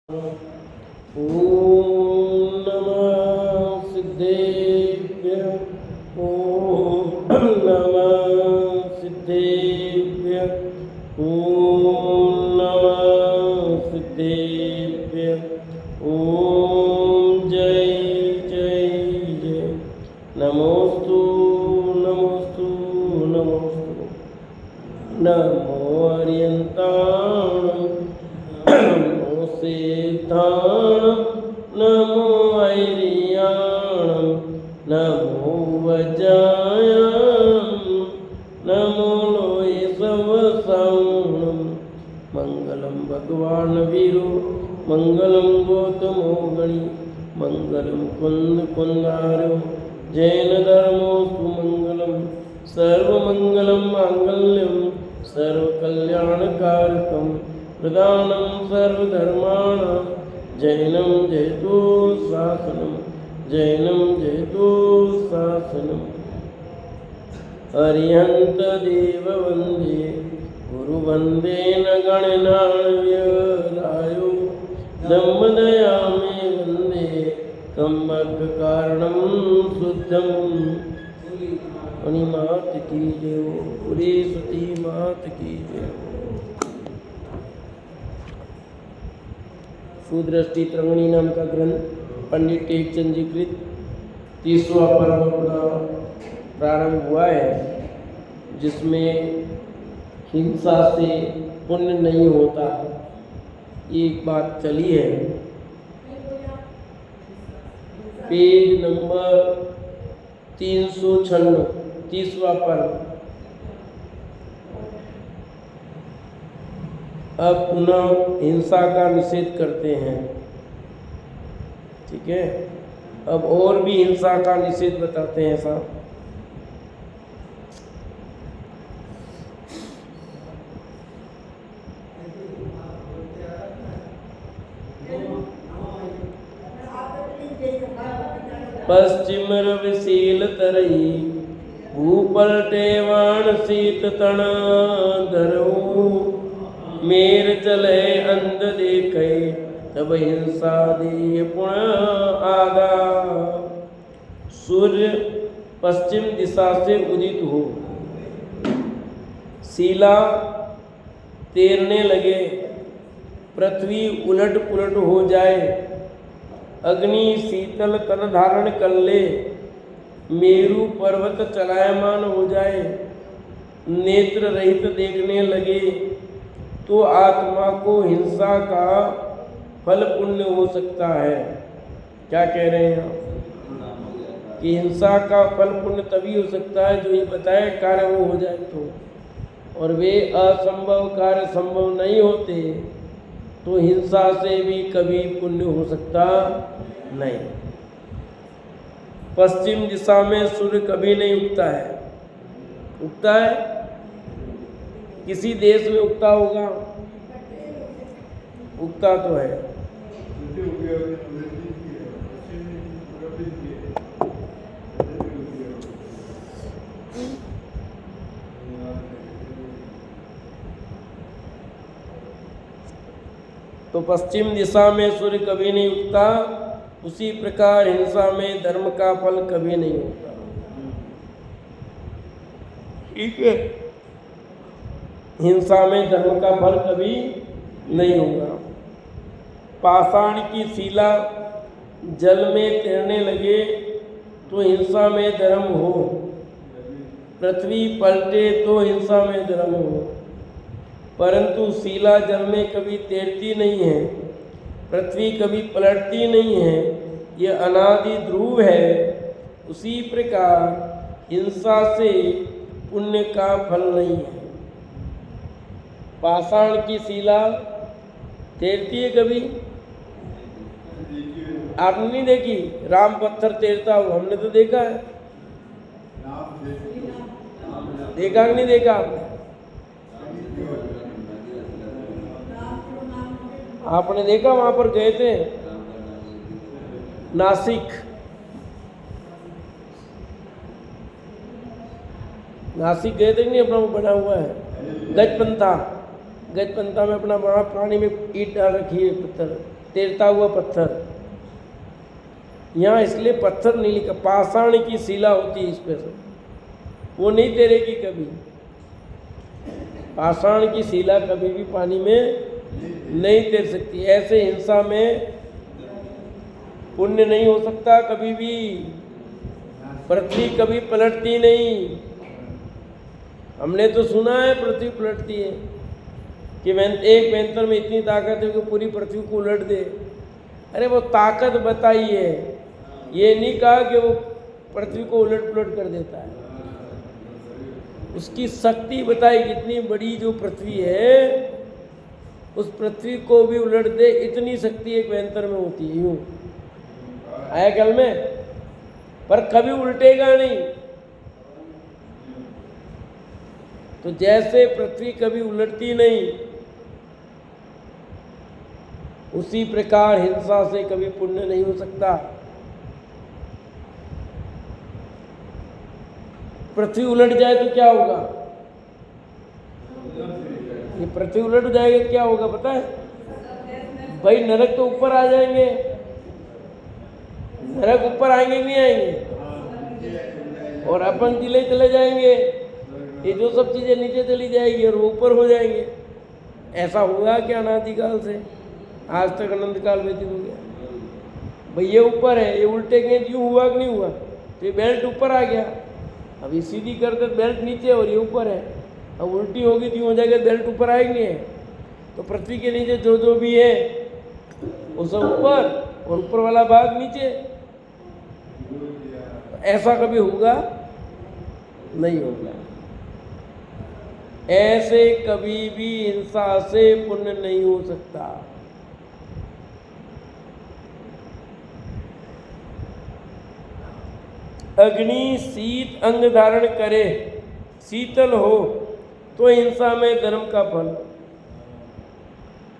ॐ नमः सिद्धेभ्यः। ॐ नमः सिद्धेभ्यः। ॐ नमः सिद्धेभ्यः। ॐ जय जय जय। नमोस्तु नमोस्तु नमोस्तु। नमो अर्यन्ताणं नमो सिद्धाणं नमो ऐर्याणं नमो वज्रायणं नमो लोये सवसाणं। मंगलम भगवान वीरो मंगलम गौतमो गणि मंगलम कुंद कुंदारो जैन धर्मो सुमंगलम सर्वमंगलम मांगल्यम सर्वकल्याणकारकम प्रदानं सर्वधर्माणां जैनं जयतु शासनं जैनं जयतु शासनम्। अरिहंत देव वंदे गुरु वंदे न गणनाव्यरायो दम्मदया मे वंदे कम्बक कारणं शुद्धं। मात की जय, पूरी सती मात की जय। सुदृष्टि तरंगिणी नाम का ग्रंथ पंडित टेकचंद जी कृत 30वां पर्व अपना प्रारंभ हुआ है, जिसमें हिंसा से पुण्य नहीं होता, एक बात चली है। पेज नंबर 396, 30वां पर्व। अब पुनः हिंसा का निषेध करते हैं, ठीक है। अब और भी हिंसा का निषेध बताते हैं साहब। पश्चिम रविशील तरई भूपलटे वाण शीत तण धरऊ मेर चले अंध देखे तब हिंसा दे पुण आगा। सूर्य पश्चिम दिशा से उदित हो, शीला तैरने लगे, पृथ्वी उलट पुलट हो जाए, अग्नि शीतल तन धारण कर ले, मेरु पर्वत चलायमान हो जाए, नेत्र रहित देखने लगे, तो आत्मा को हिंसा का फल पुण्य हो सकता है। क्या कह रहे हैं कि हिंसा का फल पुण्य तभी हो सकता है जो ये बताए कार्य वो हो जाए तो, और वे असंभव कार्य संभव नहीं होते, तो हिंसा से भी कभी पुण्य हो सकता नहीं। पश्चिम दिशा में सूर्य कभी नहीं उगता है। उगता है किसी देश में उगता होगा, उगता तो है। तो पश्चिम दिशा में सूर्य कभी नहीं उगता, उसी प्रकार हिंसा में धर्म का फल कभी नहीं होता, ठीक है। हिंसा में धर्म का फल कभी नहीं होगा। पाषाण की शिला जल में तैरने लगे तो हिंसा में धर्म हो, पृथ्वी पलटे तो हिंसा में धर्म हो, परंतु शिला जल में कभी तैरती नहीं है, पृथ्वी कभी पलटती नहीं है, ये अनादि ध्रुव है। उसी प्रकार हिंसा से पुण्य का फल नहीं है। पाषाण की शिला तैरती है कभी? आपने नहीं देखी? राम पत्थर तैरता हो, हमने तो देखा है। देखा कि नहीं देखा आपने? आपने देखा? वहां पर गए थे नासिक, नासिक गए थे नहीं? अपना वो बना हुआ है गजपंथा, गजपंथा में अपना बड़ा पानी में ईंट डाल रखी है, पत्थर, तैरता हुआ पत्थर। यहाँ इसलिए पत्थर नहीं लिखा, पाषाण की शिला होती है इस पे से, वो नहीं तैरेगी कभी। पाषाण की शिला कभी भी पानी में नहीं तैर सकती। ऐसे हिंसा में पुण्य नहीं हो सकता कभी भी। पृथ्वी कभी पलटती नहीं। हमने तो सुना है पृथ्वी पलटती है कि एक वेंतर में इतनी ताकत है कि पूरी पृथ्वी को उलट दे। अरे वो ताकत बताई है, ये नहीं कहा कि वो पृथ्वी को उलट पुलट कर देता है। उसकी शक्ति बताई, कितनी बड़ी जो पृथ्वी है उस पृथ्वी को भी उलट दे, इतनी शक्ति एक वेंतर में होती है। यूं आया कल में, पर कभी उल्टेगा नहीं। तो जैसे पृथ्वी कभी उलटती नहीं, उसी प्रकार हिंसा से कभी पुण्य नहीं हो सकता। पृथ्वी उलट जाए तो क्या होगा? ये पृथ्वी उलट जाएगा क्या होगा पता है? भाई नरक तो ऊपर आ जाएंगे। नरक ऊपर आएंगे नहीं आएंगे? और अपन जिले चले जाएंगे। ये जो सब चीजें नीचे चली जाएगी और वो ऊपर हो जाएंगे। ऐसा हुआ क्या अनादिकाल से? आज तक अनंत काल व्यतीत हो गया। भाई ये ऊपर है, ये उल्टेंगे, यूं हुआ कि नहीं हुआ? तो ये बेल्ट ऊपर आ गया, अब ये सीधी कर दे बेल्ट नीचे और ये ऊपर है। अब उल्टी होगी तो यूँ हो जाएगा, बेल्ट ऊपर आएगी नहीं है। तो पृथ्वी के नीचे जो जो भी है वो सब ऊपर और ऊपर वाला भाग नीचे। ऐसा कभी होगा नहीं होगा। ऐसे कभी भी हिंसा से पुण्य नहीं हो सकता। अग्नि शीत अंग धारण करे, शीतल हो तो हिंसा में धर्म का फल।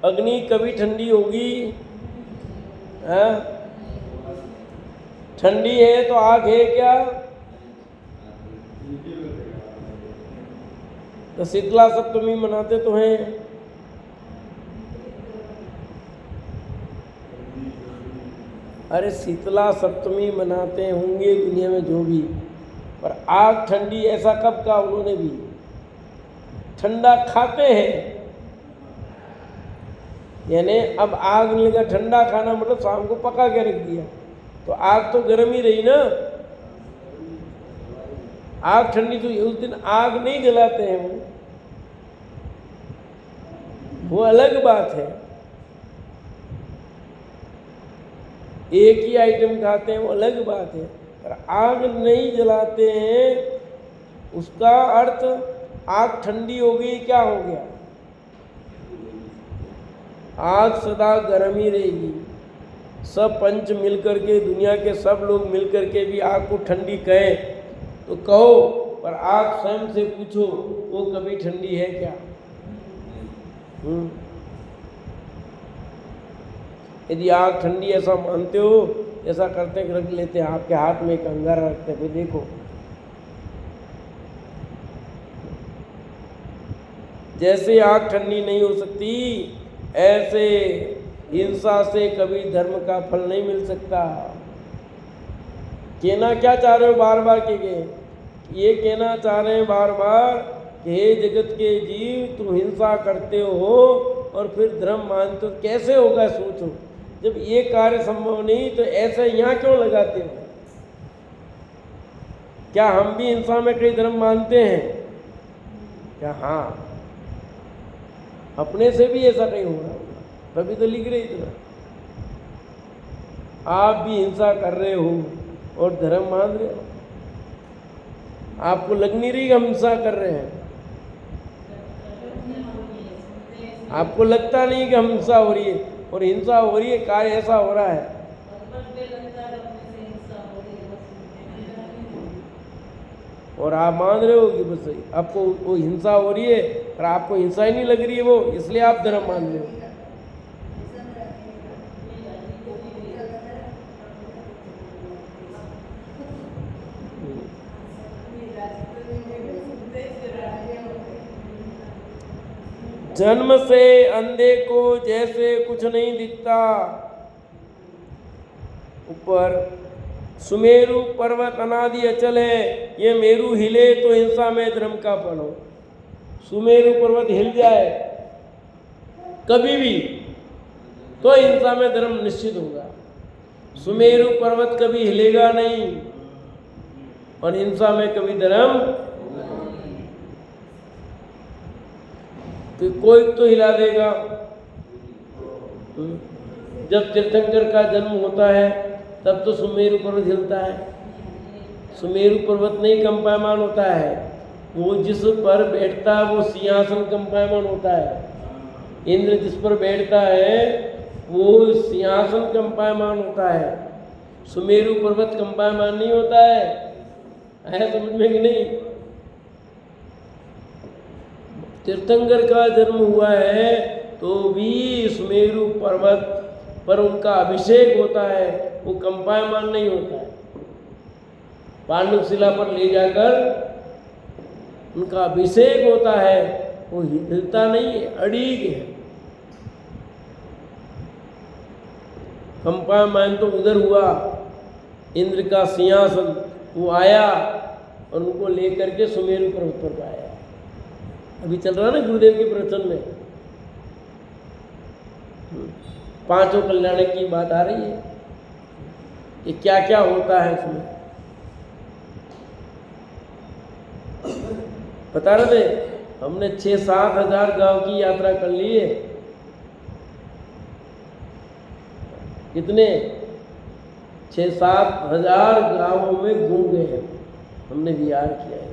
अग्नि कभी ठंडी होगी? ठंडी है तो आग है क्या? तो शीतला सप्तमी मनाते तो हैं। अरे शीतला सप्तमी मनाते होंगे दुनिया में जो भी, पर आग ठंडी ऐसा कब कहा उन्होंने भी? ठंडा खाते हैं, यानी अब आग नहीं लगा, ठंडा खाना मतलब शाम को पका के रख दिया तो आग तो गर्म ही रही ना। आग ठंडी तो उस दिन आग नहीं जलाते हैं, वो अलग बात है। एक ही आइटम खाते हैं वो अलग बात है, पर आग नहीं जलाते हैं उसका अर्थ आग ठंडी हो गई क्या हो गया? आग सदा गर्म ही रहेगी। सब पंच मिलकर के, दुनिया के सब लोग मिलकर के भी आग को ठंडी कहे तो कहो, पर आग स्वयं से पूछो वो कभी ठंडी है क्या? यदि आग ठंडी ऐसा मानते हो, ऐसा करते रख लेते हैं आपके हाथ में एक अंगारा रखते हैं, फिर देखो जैसे आग ठंडी नहीं हो सकती ऐसे हिंसा से कभी धर्म का फल नहीं मिल सकता। कहना क्या चाह रहे हो बार बार के ये कहना चाह रहे हैं बार बार कि हे जगत के जीव तुम हिंसा करते हो और फिर धर्म मानते हो, कैसे होगा सोचो। जब ये कार्य संभव नहीं तो ऐसे यहाँ क्यों लगाते हो? क्या हम भी हिंसा में कई धर्म मानते हैं क्या? हाँ, अपने से भी ऐसा कहीं हो रहा होगा, तभी तो लिख रहे इतना। आप भी हिंसा कर रहे हो और धर्म मान रहे हो। आपको लग नहीं रही कि हम हिंसा कर रहे हैं? आपको लगता नहीं कि हम हिंसा हो रही है, और हिंसा हो रही है, कार्य ऐसा हो रहा है। और आप मान रहे हो कि बस आपको वो हिंसा हो रही है, पर आपको हिंसा ही नहीं लग रही है वो, इसलिए आप धर्म मान रहे हो। जन्म से अंधे को जैसे कुछ नहीं दिखता, ऊपर सुमेरु पर्वत अनादि अचल है, ये मेरु हिले तो हिंसा में धर्म का फल हो। सुमेरु पर्वत हिल जाए कभी भी तो हिंसा में धर्म निश्चित होगा। सुमेरु पर्वत कभी हिलेगा नहीं और हिंसा में कभी धर्म, तो कोई तो हिला देगा। जब तीर्थंकर का जन्म होता है तब तो सुमेरु पर्वत हिलता है। सुमेरु पर्वत नहीं कंपायमान होता है, वो जिस पर बैठता है वो सिंहासन कंपायमान होता है। इंद्र जिस पर बैठता है वो सिंहासन कंपायमान होता है। सुमेरु पर्वत कंपायमान नहीं होता है। आया समझ में कि नहीं? तीर्थंकर का जन्म हुआ है तो भी सुमेरु पर्वत पर उनका अभिषेक होता है, वो कंपायमान नहीं होता है। पांडुशिला पर ले जाकर उनका अभिषेक होता है, वो हिलता नहीं है, अड़ीग है। कंपायमान तो उधर हुआ, इंद्र का सिंहासन, वो आया और उनको लेकर के सुमेरु पर्वत पर पाया। अभी चल रहा ना गुरुदेव के प्रवचन में, पांचों कल्याण की बात आ रही है कि क्या क्या होता है इसमें। बता रहे थे हमने 6-7 हजार गांव की यात्रा कर ली है। कितने? 6-7 हजार गांवों में घूम गए हैं, हमने विहार किया है।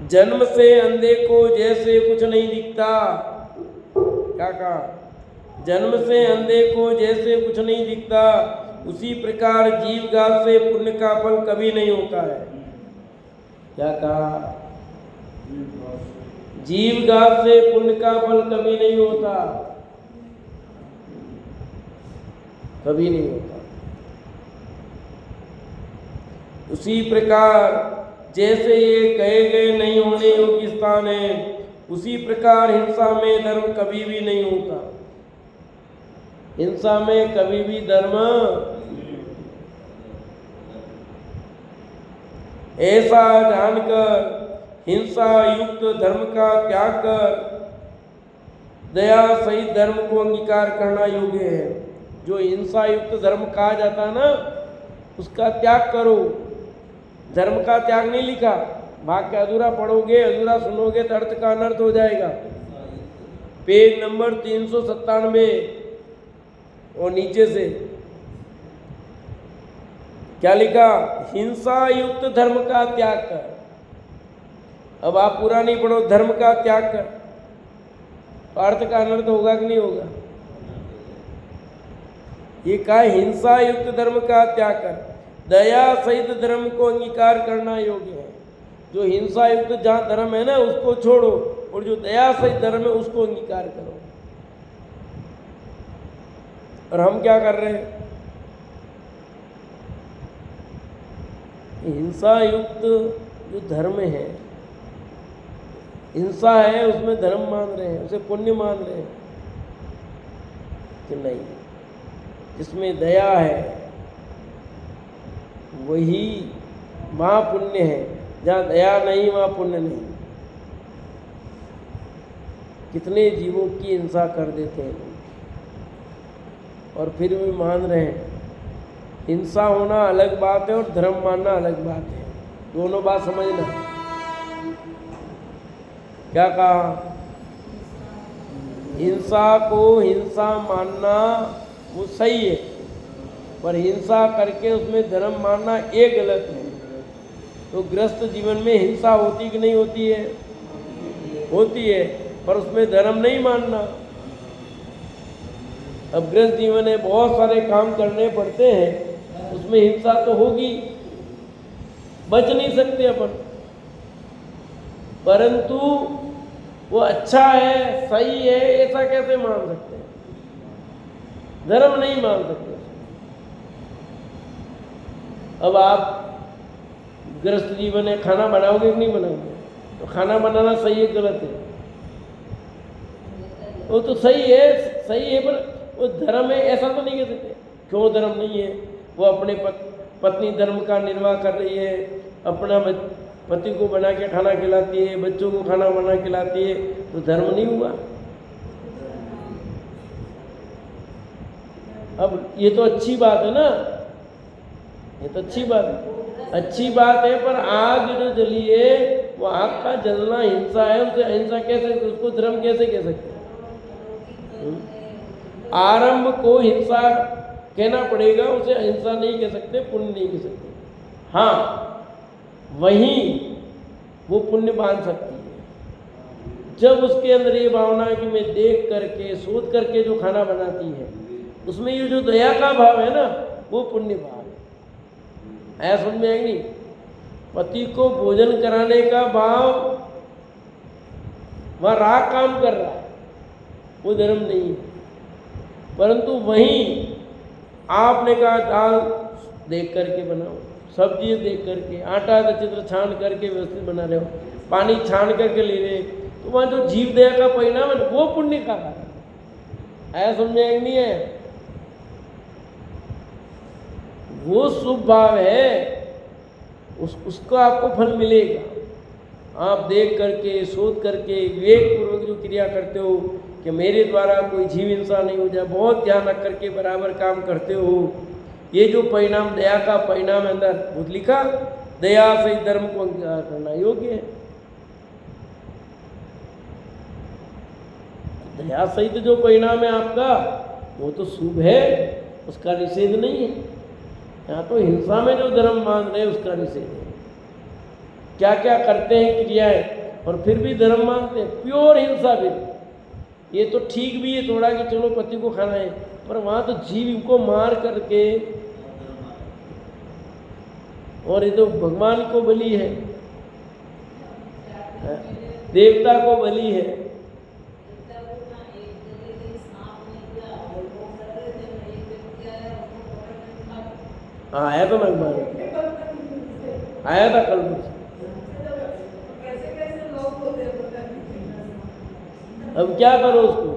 जन्म से अंधे को जैसे कुछ नहीं दिखता, क्या कहा? जन्म से अंधे को जैसे कुछ नहीं दिखता, उसी प्रकार जीव घात से पुण्य का फल कभी नहीं होता है। क्या कहा? जीव घात से पुण्य का फल कभी नहीं होता, कभी नहीं होता। उसी प्रकार जैसे ये कहे गए नहीं होने योग्य स्थान है, उसी प्रकार हिंसा में धर्म कभी भी नहीं होता। हिंसा में कभी भी धर्म, ऐसा जानकर हिंसा युक्त धर्म का त्याग कर दया सहित धर्म को अंगीकार करना योग्य है। जो हिंसा युक्त धर्म कहा जाता है ना, उसका त्याग करो। धर्म का त्याग नहीं लिखा, भाग के अधूरा पढ़ोगे, अधूरा सुनोगे तो अर्थ का अनर्थ हो जाएगा। पेज नंबर 397 और नीचे से क्या लिखा? हिंसा युक्त धर्म का त्याग कर। अब आप पूरा नहीं पढ़ो, धर्म का त्याग कर, तो अर्थ का अनर्थ होगा कि नहीं होगा? ये कहा हिंसा युक्त धर्म का त्याग कर, दया सहित धर्म को अंगीकार करना योग्य है। जो हिंसा युक्त जहाँ धर्म है ना उसको छोड़ो, और जो दया सहित धर्म है उसको अंगीकार करो। और हम क्या कर रहे हैं? हिंसा युक्त जो धर्म है, हिंसा है उसमें धर्म मान रहे हैं, उसे पुण्य मान रहे हैं कि नहीं? जिसमें दया है वही वहाँ पुण्य है, जहाँ दया नहीं वहाँ पुण्य नहीं। कितने जीवों की हिंसा कर देते हैं और फिर भी मान रहे हैं। हिंसा होना अलग बात है और धर्म मानना अलग बात है, दोनों बात समझना। क्या कहा? हिंसा को हिंसा मानना वो सही है, पर हिंसा करके उसमें धर्म मानना ये गलत है। तो गृहस्थ जीवन में हिंसा होती कि नहीं होती है? होती है, पर उसमें धर्म नहीं मानना। अब गृहस्थ जीवन है, बहुत सारे काम करने पड़ते हैं, उसमें हिंसा तो होगी, बच नहीं सकते अपन। परंतु वो अच्छा है, सही है, ऐसा कैसे मान सकते हैं? धर्म नहीं मान सकते। अब आप गृहस्थ जीवन है, खाना बनाओगे कि नहीं बनाओगे? तो खाना बनाना सही है गलत है? वो तो सही है, पर वो धर्म है ऐसा तो नहीं कह सकते। क्यों धर्म नहीं है? वो अपने पत्नी धर्म का निर्वाह कर रही है, अपना पति को बना के खाना खिलाती है, बच्चों को खाना बना खिलाती है, तो धर्म नहीं हुआ? अब ये तो अच्छी बात है ना, ये तो अच्छी बात है, पर आग जो जली है वो आग का जलना हिंसा है, उसे अहिंसा कैसे, उसको धर्म कैसे कह सकते हैं? आरंभ को हिंसा कहना पड़ेगा, उसे अहिंसा नहीं कह सकते, पुण्य नहीं कह सकते। हाँ, वहीं वो पुण्य बांध सकती है जब उसके अंदर ये भावना है कि मैं देख करके सोच करके जो खाना बनाती है उसमें ये जो दया का भाव है ना, वो पुण्य भाव है। ऐसा समझ में आएगी नहीं? पति को भोजन कराने का भाव वह राग काम कर रहा है, वो धर्म नहीं है। परंतु वहीं आपने कहा दाल देख करके बनाओ, सब्जी देख करके, आटा का चित्र छान करके व्यवस्थित बना रहे हो, पानी छान करके ले रहे, तो वहाँ जो जीव दया का परिणाम है वो पुण्य का कारण है। ऐसा समझ नहीं है? वो शुभ भाव है, उसको आपको फल मिलेगा। आप देख करके सोच करके विवेक पूर्वक जो क्रिया करते हो कि मेरे द्वारा कोई जीव हिंसा नहीं हो जाए, बहुत ध्यान रख करके बराबर काम करते हो, ये जो परिणाम दया का परिणाम है अंदर, वो लिखा दया से धर्म को अंगीकार करना योग्य है। दया सहित जो परिणाम है आपका वो तो शुभ है, उसका निषेध नहीं है। यहाँ तो हिंसा में जो धर्म मान रहे उसका निषेध है। क्या क्या करते हैं क्रियाएं और फिर भी धर्म मानते हैं, प्योर हिंसा भी। ये तो ठीक भी है थोड़ा कि चलो पति को खाना है, पर वहाँ तो जीव को मार करके, और ये तो भगवान को बलि है, देवता को बलि है। हाँ, आया तो भगवान आया था कल अब क्या करो उसको?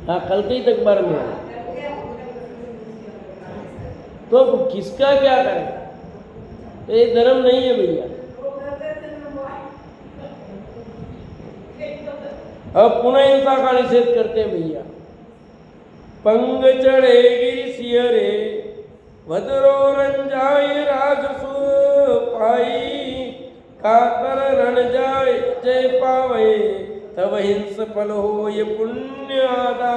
हाँ, कल के ही तक बार में तो किसका क्या करें? ये धर्म नहीं है भैया। अब पुनः हिंसा का निषेध करते हैं भैया। पंग चढ़े गिर सियरे वदरो रंजाए राजसु पाई, कातर रण जाए जय पावे तब हिंस फल हो ये पुण्य आदा।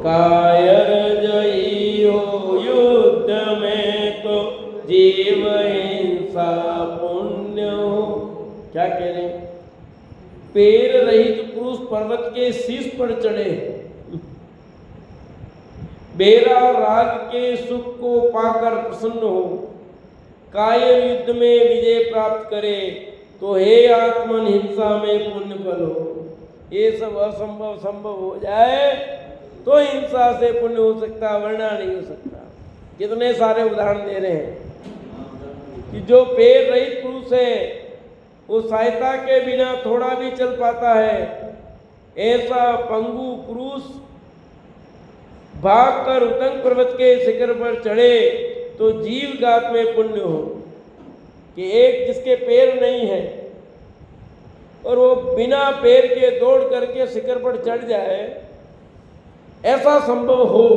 कायर जयी हो युद्ध में तो जीव हिंसा पुण्य हो। क्या कह रहे हैं? पैर रहित पुरुष पर्वत के शीर्ष पर चढ़े, बेरा राग के सुख को पाकर प्रसन्न हो, कायर युद्ध में विजय प्राप्त करे तो हे आत्मन हिंसा में पुण्य फल हो। ये सब असंभव संभव हो जाए तो हिंसा से पुण्य हो सकता, वरना नहीं हो सकता। कितने सारे उदाहरण दे रहे हैं कि जो पैर रहित पुरुष है वो सहायता के बिना थोड़ा भी चल पाता है, ऐसा पंगु पुरुष भागकर उतंग पर्वत के शिखर पर चढ़े तो जीव गात में पुण्य हो। कि एक जिसके पैर नहीं है और वो बिना पैर के दौड़ करके शिखर पर चढ़ जाए, ऐसा संभव हो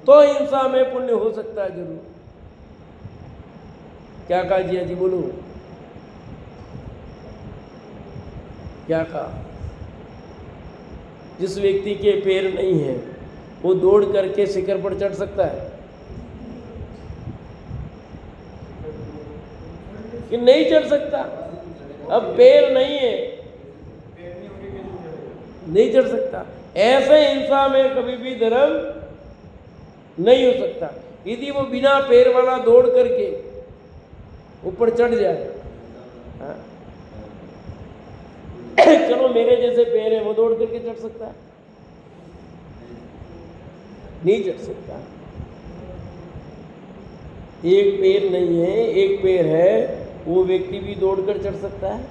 तो हिंसा में पुण्य हो सकता है जरूर। क्या कहा जी? जी बोलो, क्या कहा? जिस व्यक्ति के पैर नहीं है वो दौड़ करके शिखर पर चढ़ सकता है कि नहीं चढ़ सकता? अब पैर नहीं है, नहीं चढ़ सकता। ऐसे हिंसा में कभी भी धर्म नहीं हो सकता। यदि वो बिना पैर वाला दौड़ करके ऊपर चढ़ जाए, हाँ? चलो मेरे जैसे पैर है, वो दौड़ करके चढ़ सकता है? नहीं चढ़ सकता। एक पैर नहीं है, एक पैर है, वो व्यक्ति भी दौड़कर चढ़ सकता है?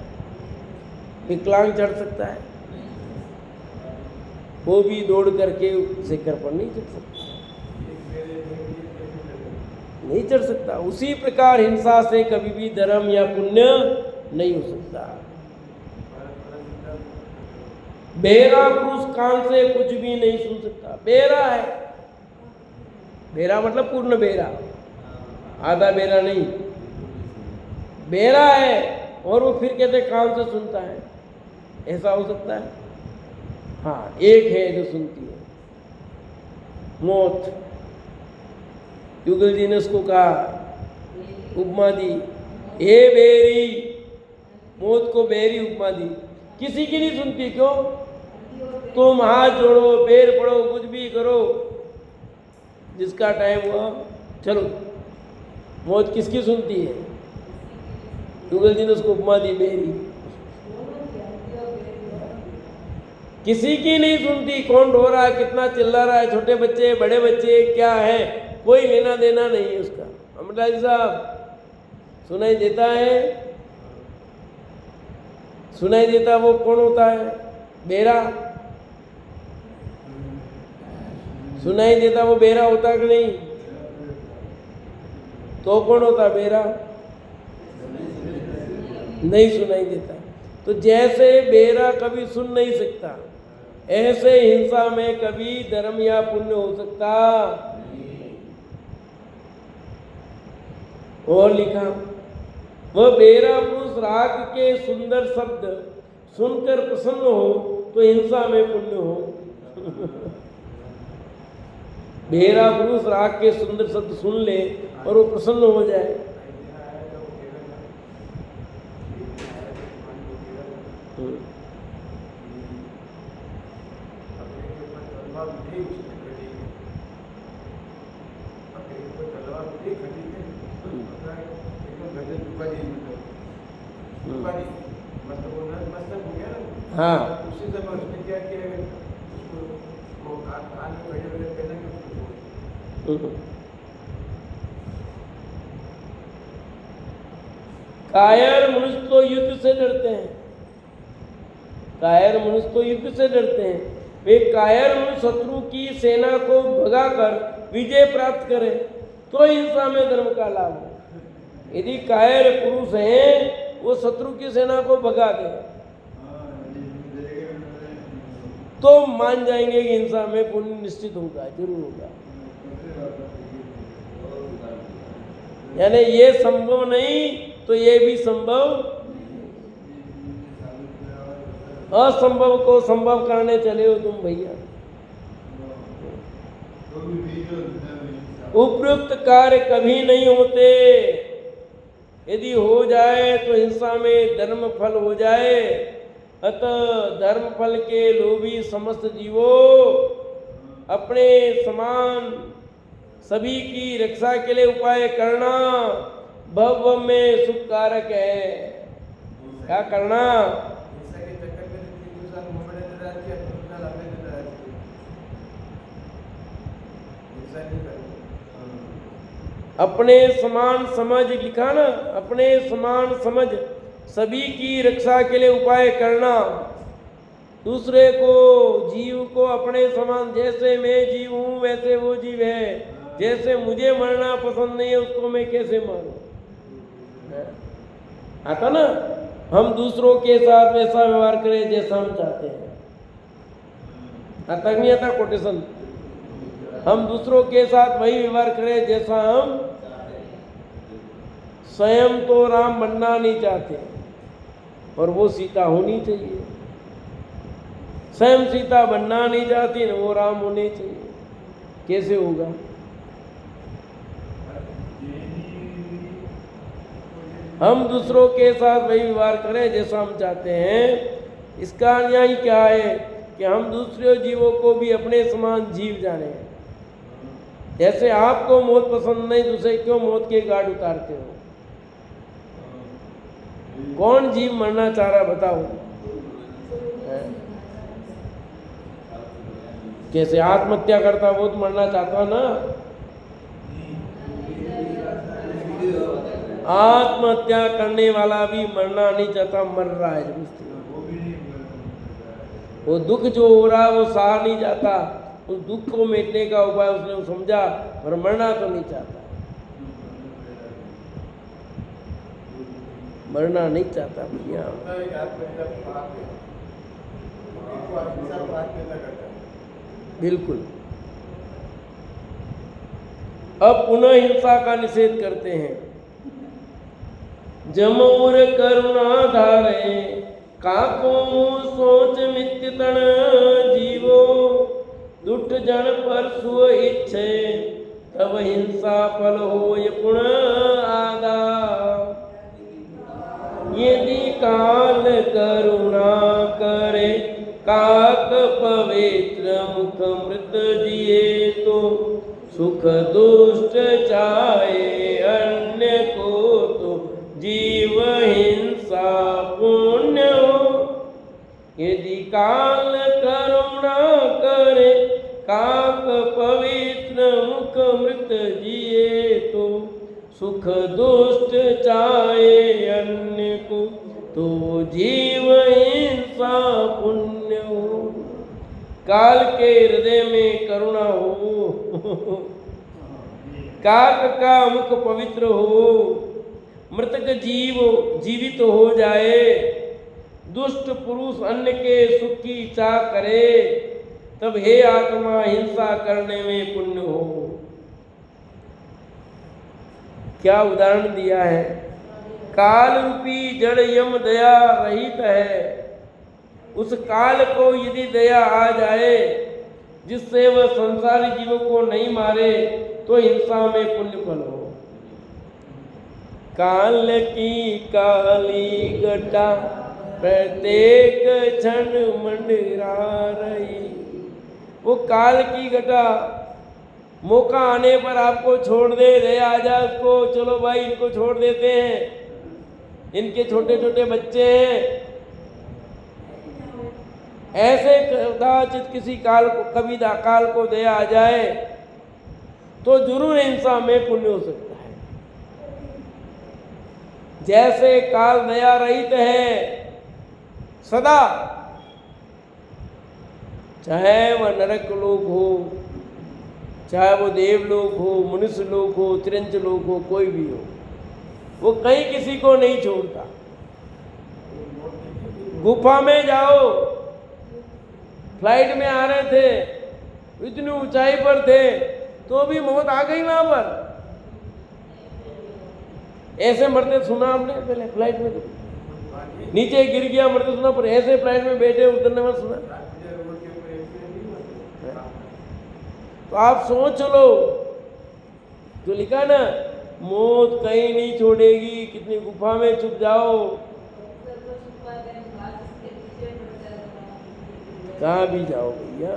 विकलांग चढ़ सकता है? वो भी दौड़ करके शिखर पर नहीं चढ़ सकता, नहीं चढ़ सकता। उसी प्रकार हिंसा से कभी भी धर्म या पुण्य नहीं हो सकता। बेरा पुरुष कान से कुछ भी नहीं सुन सकता। बेरा है, बेरा मतलब पूर्ण बेरा, आधा बेरा नहीं, बेरा है, और वो फिर कहते कान से सुनता है। ऐसा हो सकता है? हाँ, एक है जो सुनती है, मौत। युगल जी ने उसको कहा, उपमा दी, हे बेरी, मौत को बेरी उपमा दी। किसी की नहीं सुनती। क्यों? तुम हाथ जोड़ो, पैर पड़ो, कुछ भी करो, जिसका टाइम हुआ चलो, मौत किसकी सुनती है? युगल जी ने उसको उपमा दी बेरी। किसी की नहीं सुनती। कौन रो रहा है, कितना चिल्ला रहा है, छोटे बच्चे, बड़े बच्चे, क्या है, कोई लेना देना नहीं है उसका। अमरलाल साहब, सुनाई देता है? सुनाई देता वो कौन होता है? बेरा। सुनाई देता वो बेरा होता कि नहीं? तो कौन होता बेरा? नहीं सुनाई देता। तो जैसे बेरा कभी सुन नहीं सकता, ऐसे हिंसा में कभी धर्म या पुण्य हो सकता। और लिखा, वह बेरा पुरुष राग के सुंदर शब्द सुनकर प्रसन्न हो तो हिंसा में पुण्य हो। बेरा पुरुष राग के सुंदर शब्द सुन ले और वो प्रसन्न हो जाए। हाँ, उसी समय उसने क्या किया, उसको कान में बड़े बड़े पहना के उसको कायर मनुष्य तो युद्ध से डरते हैं। कायर मनुष्य तो युद्ध से डरते हैं। वे कायर मनुष्य शत्रु की सेना को भगाकर विजय प्राप्त करे तो हिंसा में धर्म का लाभ हो। यदि कायर पुरुष हैं, वो शत्रु की सेना को भगा दे तो मान जाएंगे कि हिंसा में पुण्य निश्चित होगा, जरूर होगा। यानी ये संभव नहीं तो ये भी संभव, असंभव को संभव करने चले हो तुम भैया। उपयुक्त कार्य कभी नहीं होते। यदि हो जाए तो हिंसा में धर्म फल हो जाए। अतः धर्म फल के लोभी समस्त जीवों अपने समान सभी की रक्षा के लिए उपाय करना भव में सुख कारक है। क्या करना? अपने समान समझ, लिखा ना, अपने समान समझ सभी की रक्षा के लिए उपाय करना। दूसरे को, जीव को अपने समान, जैसे मैं जीव हूँ वैसे वो जीव है। जैसे मुझे मरना पसंद नहीं है उसको मैं कैसे मारूं? आता ना, हम दूसरों के साथ वैसा व्यवहार करें जैसा हम चाहते हैं। आता नहीं आता कोटेशन? हम दूसरों के साथ वही व्यवहार करें जैसा हम स्वयं तो राम बनना नहीं चाहते और वो सीता होनी चाहिए। स्वयं सीता बनना नहीं चाहती ना वो राम होने चाहिए। कैसे होगा? हम दूसरों के साथ वही व्यवहार करें जैसा हम चाहते हैं। इसका न्याय क्या है कि हम दूसरे जीवों को भी अपने समान जीव जाने। जैसे आपको मौत पसंद नहीं, दूसरे क्यों मौत के घाट उतारते हो? कौन जीव मरना चाह रहा बताओ? कैसे आत्महत्या करता वो तो मरना चाहता ना। आत्महत्या करने वाला भी मरना नहीं चाहता, मर रहा है जबरदस्ती। वो दुख जो हो रहा है वो सहा नहीं जाता, उस दुख को मिटने का उपाय उसने समझा, पर मरना तो नहीं चाहता, मरना नहीं चाहता भैया। बिल्कुल। अब पुनः हिंसा का निषेध करते हैं। जमोर करुणा धारे काको सोच मित्य तण जीवो, दुष्ट जन पर सु इच्छे तब हिंसा फल होय पुण आगा। यदि काल करुणा करे काक पवित्र मुख मृत जिए, तो सुख दुष्ट चाहे अन्य को तो जीव हिंसा पुण्य हो। यदि काल करुणा करे काक पवित्र मुख मृत जिए, तो सुख दुष्ट चाहे अन्य को तो जीव हिंसा पुण्य हो। काल के हृदय में करुणा हो, काक का मुख पवित्र हो, मृतक जीव जीवित हो जाए, दुष्ट पुरुष अन्य के सुख की इच्छा करे, तब हे आत्मा हिंसा करने में पुण्य हो। क्या उदाहरण दिया है। काल रूपी जड़ यम दया रहित है, उस काल को यदि दया आ जाए जिससे वह संसारी जीवों को नहीं मारे, तो हिंसा में पुण्य फल हो। काल की काली घटा प्रत्येक क्षण मंडरा रही। वो काल की घटा मौका आने पर आपको छोड़ दे आ जाए उसको, चलो भाई इनको छोड़ देते हैं, इनके छोटे छोटे बच्चे हैं, ऐसे कदाचित किसी काल को कभी काल को दया आ जाए तो जरूर हिंसा में पुण्य हो सकता है। जैसे काल दया रहित है सदा, चाहे वह नरक लोक हो, चाहे वो देवलोक हो, मनुष्य लोक हो, त्रिंच लोक हो, कोई भी हो, वो कहीं किसी को नहीं छोड़ता। गुफा में जाओ, फ्लाइट में आ रहे थे, इतनी ऊंचाई पर थे, तो भी मौत आ गई वहां पर। ऐसे मरते सुना आपने पहले फ्लाइट में? नीचे गिर गया मरते सुना, पर ऐसे फ्लाइट में बैठे उतरने में सुना? तो आप सोच लो, जो लिखा ना, मौत कहीं नहीं छोड़ेगी, कितनी गुफा में छुप जाओ, कहाँ भी जाओ भैया।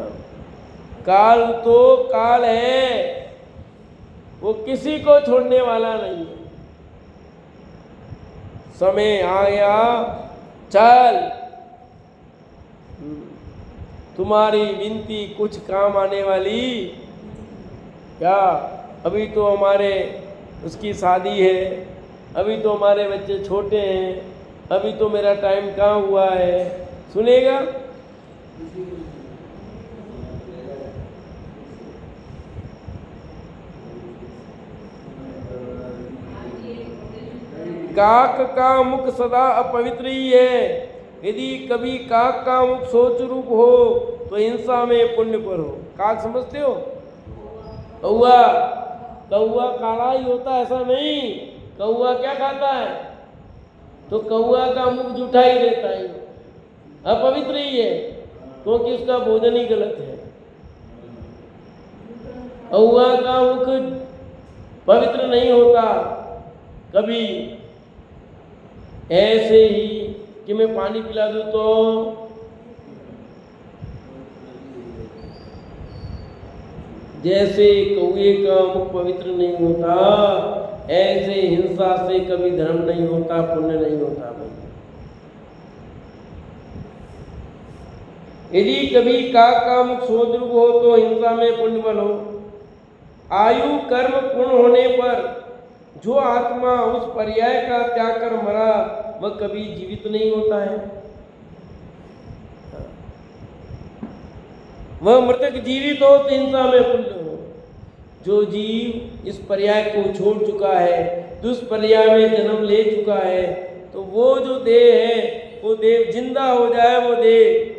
काल तो काल है, वो किसी को छोड़ने वाला नहीं है। समय आया, चल, तुम्हारी विनती कुछ काम आने वाली क्या? अभी तो हमारे उसकी शादी है, अभी तो हमारे बच्चे छोटे हैं, अभी तो मेरा टाइम कहाँ हुआ है, सुनेगा? काक का मुख सदा अपवित्र ही है। यदि कभी काक का मुख सोच रूप हो तो हिंसा में पुण्य पर हो। काक समझते हो? कौआ, कौआ काला ही होता ऐसा नहीं। कौआ क्या खाता है? तो कौआ का मुख जूठा ही रहता है, अपवित्र ही है, क्योंकि उसका भोजन ही गलत है। कौआ का मुख पवित्र नहीं होता। कभी ऐसे ही कि मैं पानी पिला दूं तो जैसे कौए का मुख पवित्र नहीं होता, ऐसे हिंसा से कभी धर्म नहीं होता, पुण्य नहीं होता भाई। यदि कभी काक का मुख सोद्रुप हो तो हिंसा में पुण्य बल हो। आयु कर्म पूर्ण होने पर जो आत्मा उस पर्याय का त्याग कर मरा वह कभी जीवित नहीं होता है। वह मृतक जीवित हो तो हिंसा में पुण्य हो। जो जीव इस पर्याय को छोड़ चुका है, दुष्पर्याय में जन्म ले चुका है, तो वो जो देह है वो देव जिंदा हो जाए, वो देह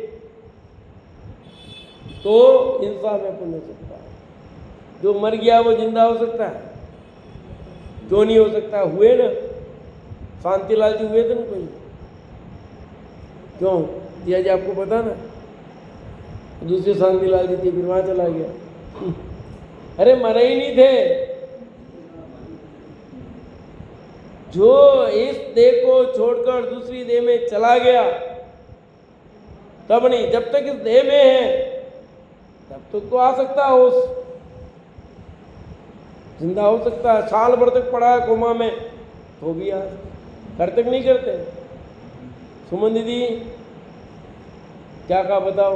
तो हिंसा में पुण्य हो सकता है। जो मर गया वो जिंदा हो सकता है? क्यों नहीं हो सकता? हुए ना, शांतिलाल जी हुए थे ना कोई, क्यों दिया जी आपको पता ना? दूसरे शांतिलाल जी थे, फिर वहां चला गया। अरे मरे ही नहीं थे। जो इस देह को छोड़कर दूसरी देह में चला गया तब नहीं, जब तक इस देह में है तब तक तो आ सकता है, होश जिंदा हो सकता है। साल भर तक पड़ा है कोमा में तो भी यार करते नहीं करते? सुमन दीदी क्या कहा बताओ,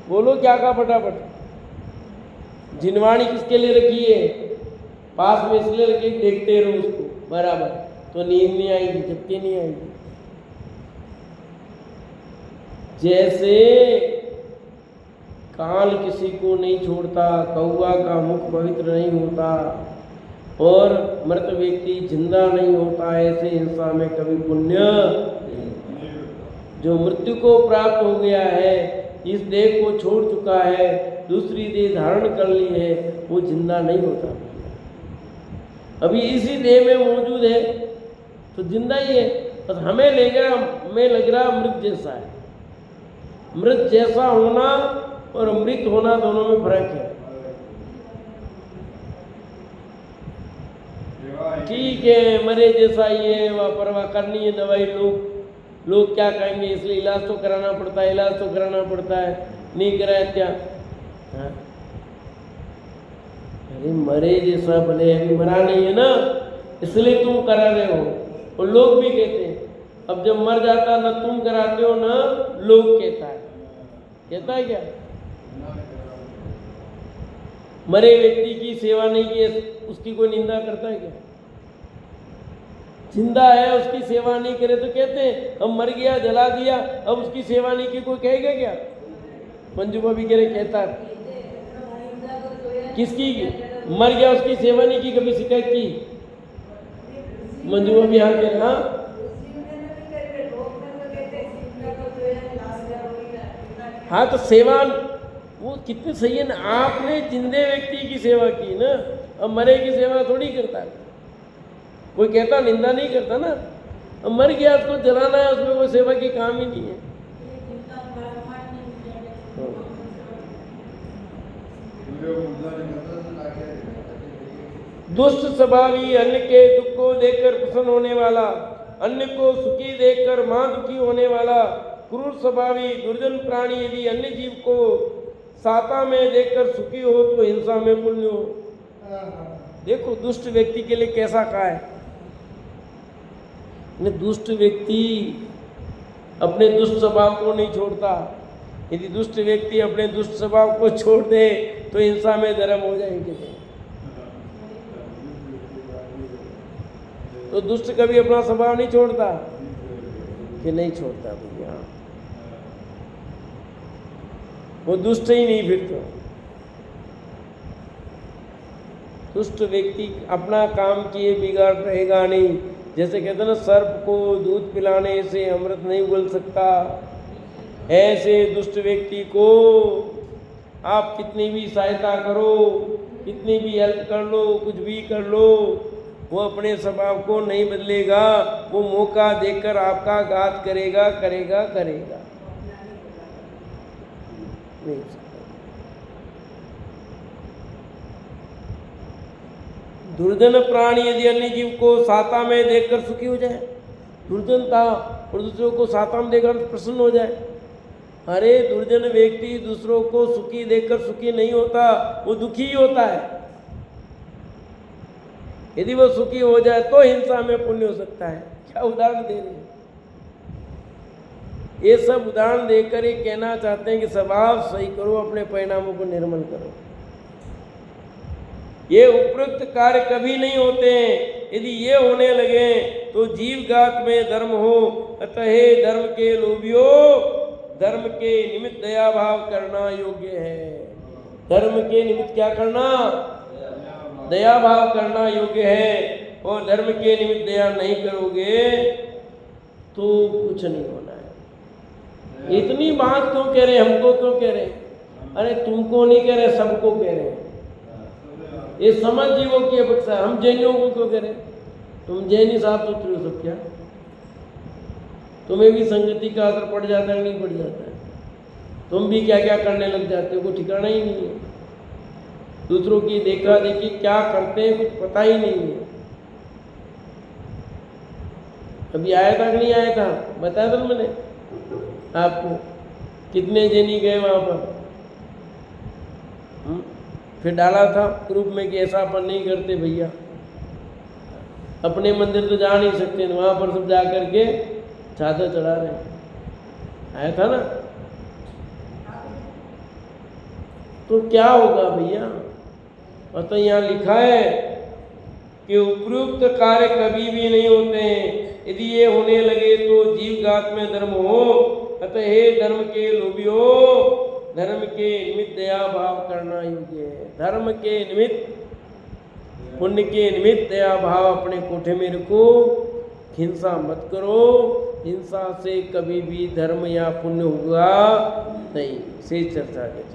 बोलो क्या कहा फटाफट। जिनवाणी किसके लिए रखी है? पास में इसलिए रखी देखते रहो उसको बराबर, तो नींद नहीं आएगी, झपकी नहीं आएगी। जैसे काल किसी को नहीं छोड़ता, कौवा का मुख पवित्र नहीं होता और मृत व्यक्ति जिंदा नहीं होता, ऐसे हिंसा में कभी पुण्य। जो मृत्यु को प्राप्त हो गया है, इस देह को छोड़ चुका है, दूसरी देह धारण कर ली है, वो जिंदा नहीं होता। अभी इसी देह में मौजूद है तो जिंदा ही है, बस हमें लग रहा मृत जैसा है। मृत जैसा होना और मृत होना दोनों में फर्क है। ठीक है, मरे जैसा ही है, वह परवाह करनी है दवाई। लोग क्या कहेंगे, इसलिए इलाज तो कराना पड़ता है, इलाज तो कराना पड़ता है, नहीं कराया क्या? हाँ? अरे मरे जैसा भले, अभी मरा नहीं है ना, इसलिए तुम करा रहे हो। और लोग भी कहते हैं, अब जब मर जाता ना तुम कराते हो ना लोग कहता है क्या? मरे व्यक्ति की सेवा नहीं की, उसकी कोई निंदा करता है क्या? जिंदा है उसकी सेवा नहीं करे तो कहते हैं हम मर गया जला दिया, अब उसकी सेवा नहीं की, कोई कहेगा क्या? मंजू भाभी कह रहे कहता है किसकी मर गया उसकी सेवा नहीं की, कभी शिकायत की? मंजू भाभी हाँ कह रहे, हाँ हाँ तो सेवा वो कितनी सही है ना। आपने जिंदे व्यक्ति की सेवा की ना, अब मरे की सेवा थोड़ी करता है कोई, कहता निंदा नहीं करता ना। अब मर गया उसको जलाना है, उसमें कोई सेवा की काम ही नहीं है। दुष्ट स्वभावी, अन्य के दुख को देखकर प्रसन्न होने वाला, अन्य को सुखी देखकर मां दुखी होने वाला, क्रूर स्वभावी दुर्जन प्राणी यदि अन्य जीव को साता में देखकर सुखी हो तो हिंसा में पुण्य हो। देखो दुष्ट व्यक्ति के लिए कैसा कहा है। दुष्ट व्यक्ति अपने दुष्ट स्वभाव को नहीं छोड़ता। यदि दुष्ट व्यक्ति अपने दुष्ट स्वभाव को छोड़ दे तो हिंसा में धर्म हो जाएंगे। तो दुष्ट कभी अपना स्वभाव नहीं छोड़ता कि नहीं छोड़ता भैया, वो दुष्ट ही नहीं। फिर तो दुष्ट व्यक्ति अपना काम किए बिगाड़ रहेगा नहीं। जैसे कहते ना, सर्प को दूध पिलाने से अमृत नहीं उगल सकता, ऐसे दुष्ट व्यक्ति को आप कितनी भी सहायता करो, कितनी भी हेल्प कर लो, कुछ भी कर लो, वो अपने स्वभाव को नहीं बदलेगा। वो मौका देकर आपका घात करेगा करेगा करेगा। नहीं दुर्जन प्राणी यदि अन्य जीव को साता में देखकर सुखी हो जाए, दुर्जन था और दूसरों को साता में देखकर प्रसन्न हो जाए। अरे दुर्जन व्यक्ति दूसरों को सुखी देखकर सुखी नहीं होता, वो दुखी ही होता है। यदि वो सुखी हो जाए तो हिंसा में पुण्य हो सकता है। क्या उदाहरण दे रहे हैं। ये सब उदाहरण देकर ये कहना चाहते हैं कि स्वभाव सही करो, अपने परिणामों को निर्मल करो। ये उपयुक्त कार्य कभी नहीं होते हैं। यदि ये होने लगे तो जीवघात में धर्म हो। अतः हे धर्म के लोभियो, धर्म के निमित्त दया भाव करना योग्य है। धर्म के निमित्त क्या करना? दया भाव करना योग्य है। और धर्म के निमित्त दया नहीं करोगे तो कुछ नहीं होना है। इतनी बात क्यों कह रहे? हमको क्यों कह रहे? अरे तुमको नहीं कह रहे, सबको कह रहे हैं। ये समझ जीवों की अपेक्षा। हम जैनियों को क्यों कह रहे? तुम जैनी साफ सुथरे हो सब क्या? तुम्हें भी संगति का असर पड़ जाता है, नहीं पड़ जाता है? तुम भी क्या क्या करने लग जाते हो, कोई ठिकाना ही नहीं है। दूसरों की देखा देखी क्या करते हैं कुछ पता ही नहीं है। अभी आया था कि नहीं आया था? बताया था मैंने आपको। कितने जैनी गए वहां पर? फिर डाला था ग्रुप में कि ऐसा अपन नहीं करते भैया, अपने मंदिर तो जा नहीं सकते, वहां पर सब जा करके चादर चढ़ा रहे हैं। आया था ना? तो क्या होगा भैया? तो यहाँ लिखा है कि उपयुक्त कार्य कभी भी नहीं होते हैं। यदि ये होने लगे तो जीवघात में धर्म हो। अतः हे धर्म के लोभियो, धर्म के निमित्त दया भाव करना योग्य है। धर्म के निमित्त, पुण्य के निमित्त दया भाव अपने कोठे में रखो। हिंसा मत करो। हिंसा से कभी भी धर्म या पुण्य होगा नहीं। से चर्चा के